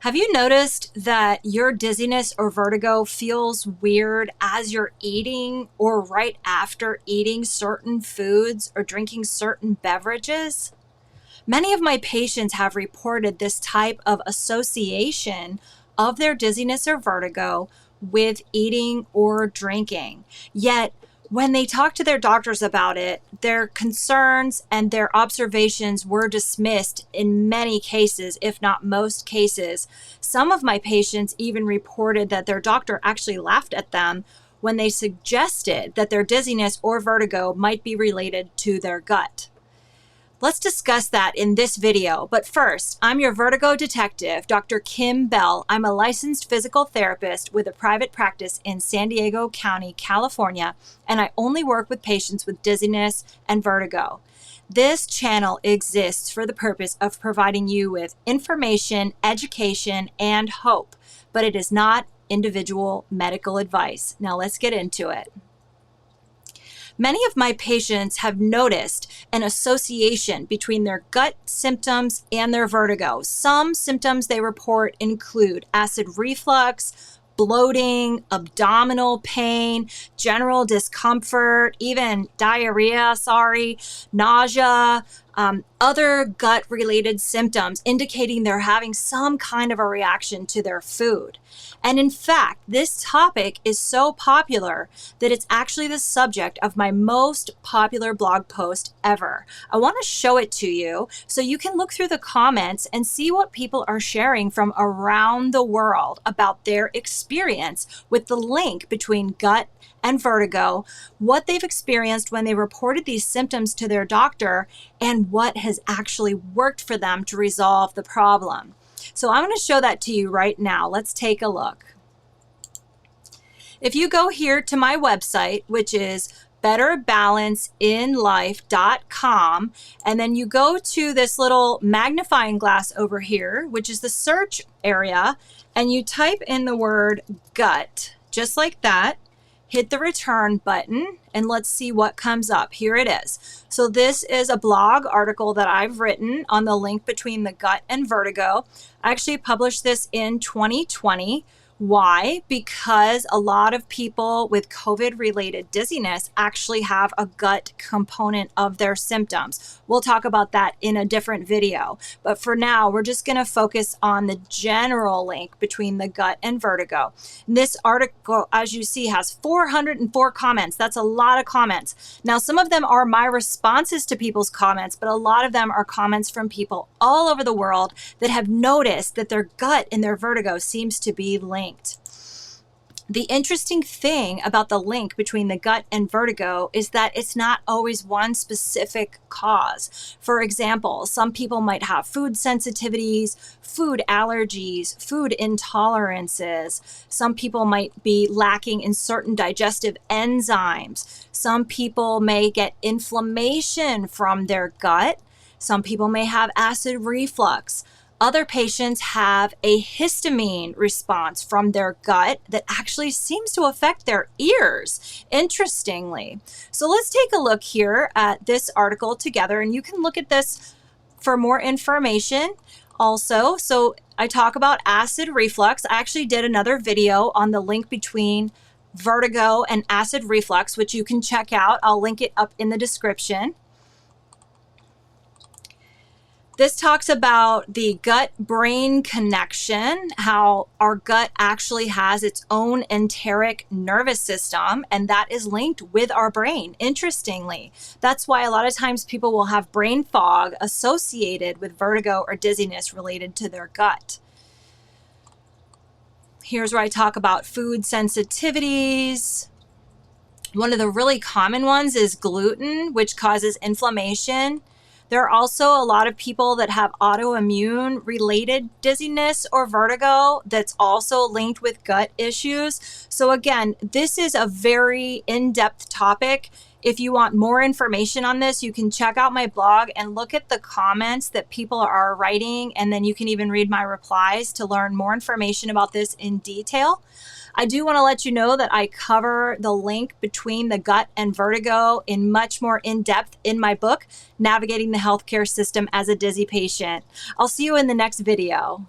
Have you noticed that your dizziness or vertigo feels weird as you're eating or right after eating certain foods or drinking certain beverages? Many of my patients have reported this type of association of their dizziness or vertigo with eating or drinking. Yet, when they talk to their doctors about it, their concerns and their observations were dismissed in many cases, if not most cases. Some of my patients even reported that their doctor actually laughed at them when they suggested that their dizziness or vertigo might be related to their gut. Let's discuss that in this video. But first, I'm your vertigo detective, Dr. Kim Bell. I'm a licensed physical therapist with a private practice in San Diego County, California, and I only work with patients with dizziness and vertigo. This channel exists for the purpose of providing you with information, education, and hope, but it is not individual medical advice. Now let's get into it. Many of my patients have noticed an association between their gut symptoms and their vertigo. Some symptoms they report include acid reflux, bloating, abdominal pain, general discomfort, even diarrhea, nausea, other gut-related symptoms indicating they're having some kind of a reaction to their food. And in fact, this topic is so popular that it's actually the subject of my most popular blog post ever. I want to show it to you so you can look through the comments and see what people are sharing from around the world about their experience with the link between gut and vertigo, what they've experienced when they reported these symptoms to their doctor, and what has actually worked for them to resolve the problem. So I'm going to show that to you right now. Let's take a look. If you go here to my website, which is betterbalanceinlife.com, and then you go to this little magnifying glass over here, which is the search area, and you type in the word gut, just like that. Hit the return button and let's see what comes up. Here it is. So this is a blog article that I've written on the link between the gut and vertigo. I actually published this in 2020. Why? Because a lot of people with COVID-related dizziness actually have a gut component of their symptoms. We'll talk about that in a different video. But for now, we're just going to focus on the general link between the gut and vertigo. This article, as you see, has 404 comments. That's a lot of comments. Now, some of them are my responses to people's comments, but a lot of them are comments from people all over the world that have noticed that their gut and their vertigo seems to be linked. The interesting thing about the link between the gut and vertigo is that it's not always one specific cause. For example, some people might have food sensitivities, food allergies, food intolerances. Some people might be lacking in certain digestive enzymes. Some people may get inflammation from their gut. Some people may have acid reflux. Other patients have a histamine response from their gut that actually seems to affect their ears, interestingly. So let's take a look here at this article together, and you can look at this for more information also. So I talk about acid reflux. I actually did another video on the link between vertigo and acid reflux, which you can check out. I'll link it up in the description. This talks about the gut-brain connection, how our gut actually has its own enteric nervous system, and that is linked with our brain, interestingly. That's why a lot of times people will have brain fog associated with vertigo or dizziness related to their gut. Here's where I talk about food sensitivities. One of the really common ones is gluten, which causes inflammation. There are also a lot of people that have autoimmune related dizziness or vertigo that's also linked with gut issues. So again, this is a very in-depth topic. If you want more information on this, you can check out my blog and look at the comments that people are writing, and then you can even read my replies to learn more information about this in detail. I do want to let you know that I cover the link between the gut and vertigo in much more in-depth in my book, Navigating the Healthcare System as a Dizzy Patient. I'll see you in the next video.